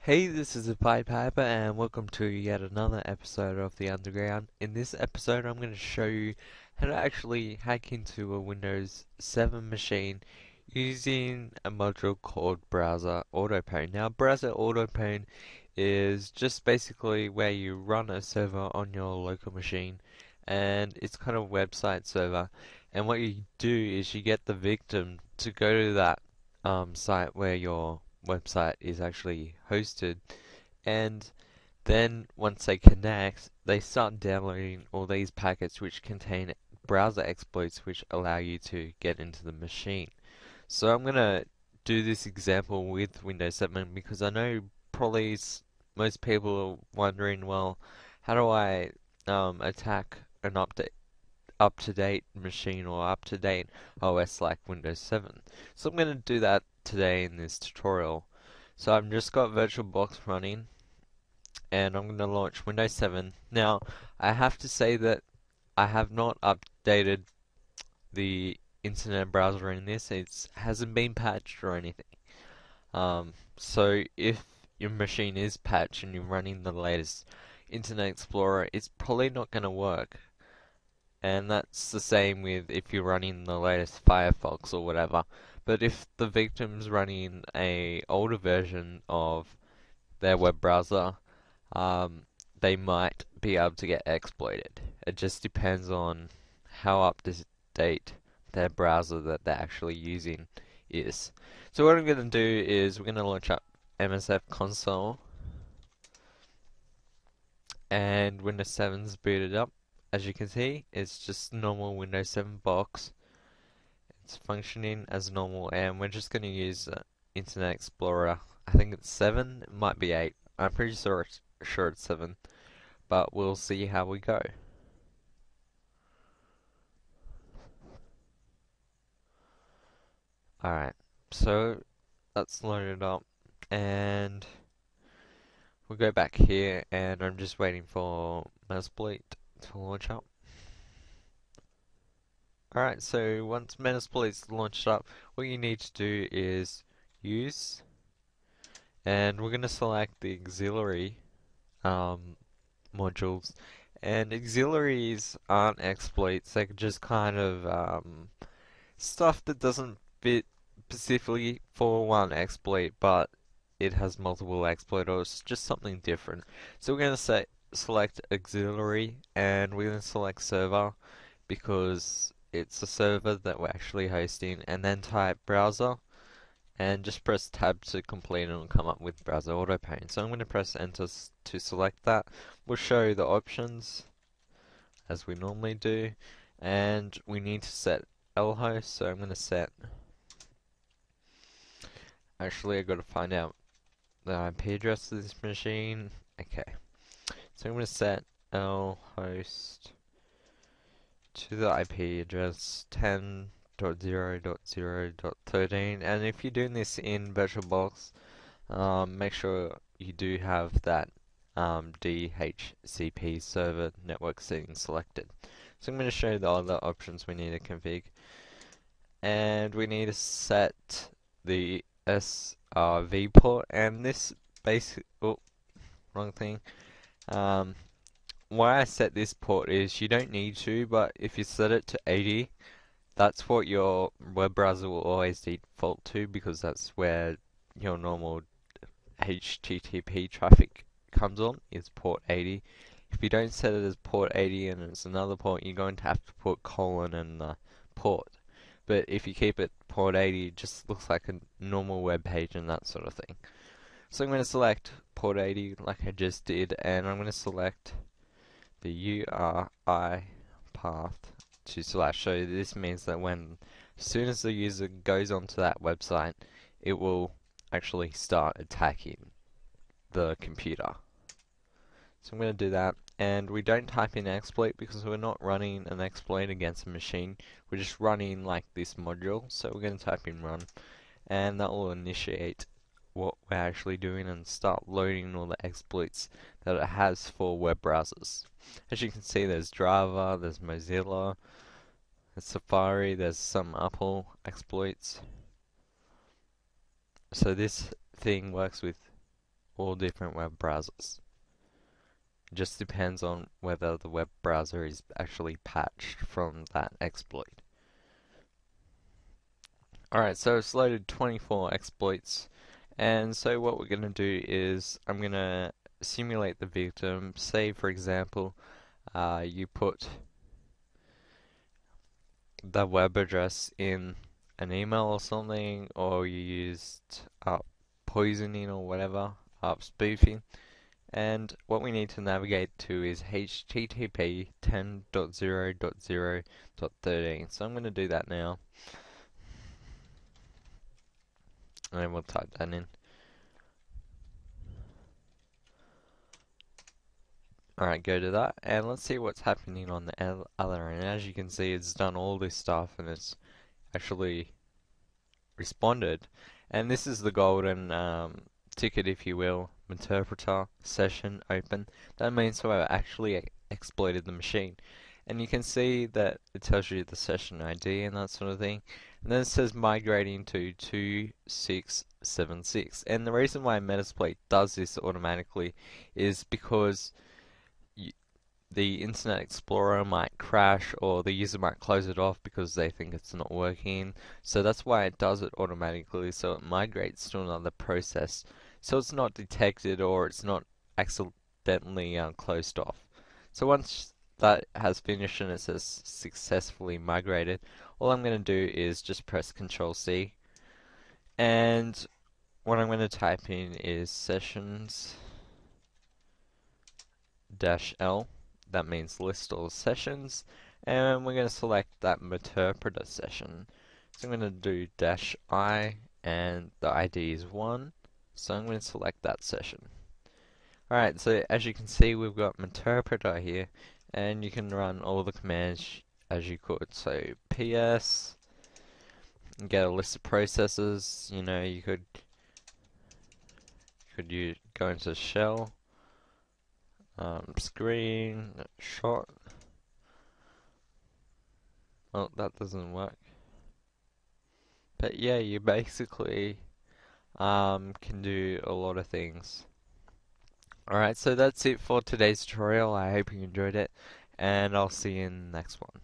Hey, this is a Piper and welcome to yet another episode of The Underground. In this episode, I'm going to show you how to actually hack into a Windows 7 machine using a module called Browser Autopwn. Now, Browser Autopwn is just basically where you run a server on your local machine, and it's kind of a website server. And what you do is you get the victim to go to that site where your website is actually hosted, and then once they connect, they start downloading all these packets which contain browser exploits which allow you to get into the machine. So I'm gonna do this example with Windows 7 because I know probably most people are wondering, well, how do I attack an up-to-date machine or up-to-date OS like Windows 7? So I'm gonna do that today in this tutorial. So I've just got VirtualBox running and I'm going to launch Windows 7. Now, I have to say that I have not updated the internet browser in this. It hasn't been patched or anything. So if your machine is patched and you're running the latest Internet Explorer, it's probably not going to work. And that's the same with if you're running the latest Firefox or whatever. But if the victim's running a older version of their web browser, they might be able to get exploited. It just depends on how up to date their browser that they're actually using is. So what I'm going to do is we're going to launch up MSF console, and Windows 7's booted up. As you can see, it's just normal Windows 7 box. It's functioning as normal, and we're just going to use Internet Explorer. I think it's 7, it might be 8. I'm pretty sure it's 7, but we'll see how we go. Alright, so that's loaded up, and we'll go back here, and I'm just waiting for Metasploit to launch up. Alright, so once Metasploit's launched up, what you need to do is use, and we're going to select the auxiliary modules. And auxiliaries aren't exploits, they're just kind of stuff that doesn't fit specifically for one exploit, but it has multiple exploits, or it's just something different. So we're going to select auxiliary, and we're going to select server because it's a server that we're actually hosting, and then type browser and just press tab to complete and it'll come up with browser autopane. So I'm going to press enter to select that. We'll show the options as we normally do, and we need to set lhost, so I'm going to set, actually I've got to find out the IP address of this machine. Okay, so I'm going to set lhost to the IP address 10.0.0.13, and if you're doing this in VirtualBox, make sure you do have that DHCP server network setting selected. So I'm going to show you the other options we need to config, and we need to set the SRV port, and this basic, oh, wrong thing. Why I set this port is you don't need to, but if you set it to 80, that's what your web browser will always default to, because that's where your normal HTTP traffic comes on, is port 80. If you don't set it as port 80 and it's another port, you're going to have to put colon and the port. But if you keep it port 80, it just looks like a normal web page and that sort of thing. So I'm going to select port 80 like I just did, and I'm going to select the URI path to slash. So this means that as soon as the user goes onto that website, it will actually start attacking the computer. So I'm going to do that, and we don't type in exploit because we're not running an exploit against a machine. We're just running like this module. So we're going to type in run, and that will initiate what we're actually doing and start loading all the exploits that it has for web browsers. As you can see, there's Java, there's Mozilla, there's Safari, there's some Apple exploits. So this thing works with all different web browsers. It just depends on whether the web browser is actually patched from that exploit. Alright, so it's loaded 24 exploits, and so what we're going to do is I'm going to simulate the victim. Say, for example, you put the web address in an email or something, or you used poisoning or whatever, spoofing. And what we need to navigate to is http 10.0.0.13. So I'm going to do that now, and we'll type that in. Alright, go to that, and let's see what's happening on the other end. As you can see, it's done all this stuff, and it's actually responded. And this is the golden ticket, if you will, interpreter, session, open. That means whoever actually exploited the machine. And you can see that it tells you the session ID and that sort of thing. And then it says migrating to 2676. And the reason why Metasploit does this automatically is because the Internet Explorer might crash, or the user might close it off because they think it's not working. So that's why it does it automatically, so it migrates to another process. So it's not detected, or it's not accidentally closed off. So once that has finished and it says successfully migrated, all I'm going to do is just press Control C. And what I'm going to type in is sessions -L. That means list all sessions, and we're going to select that interpreter session. So I'm going to do -I, and the ID is 1, so I'm going to select that session. Alright, so as you can see, we've got interpreter here, and you can run all the commands as you could. So PS, and get a list of processes. You know, you could go into shell, screen, shot. Well, that doesn't work. But yeah, you basically can do a lot of things. Alright, so that's it for today's tutorial. I hope you enjoyed it, and I'll see you in the next one.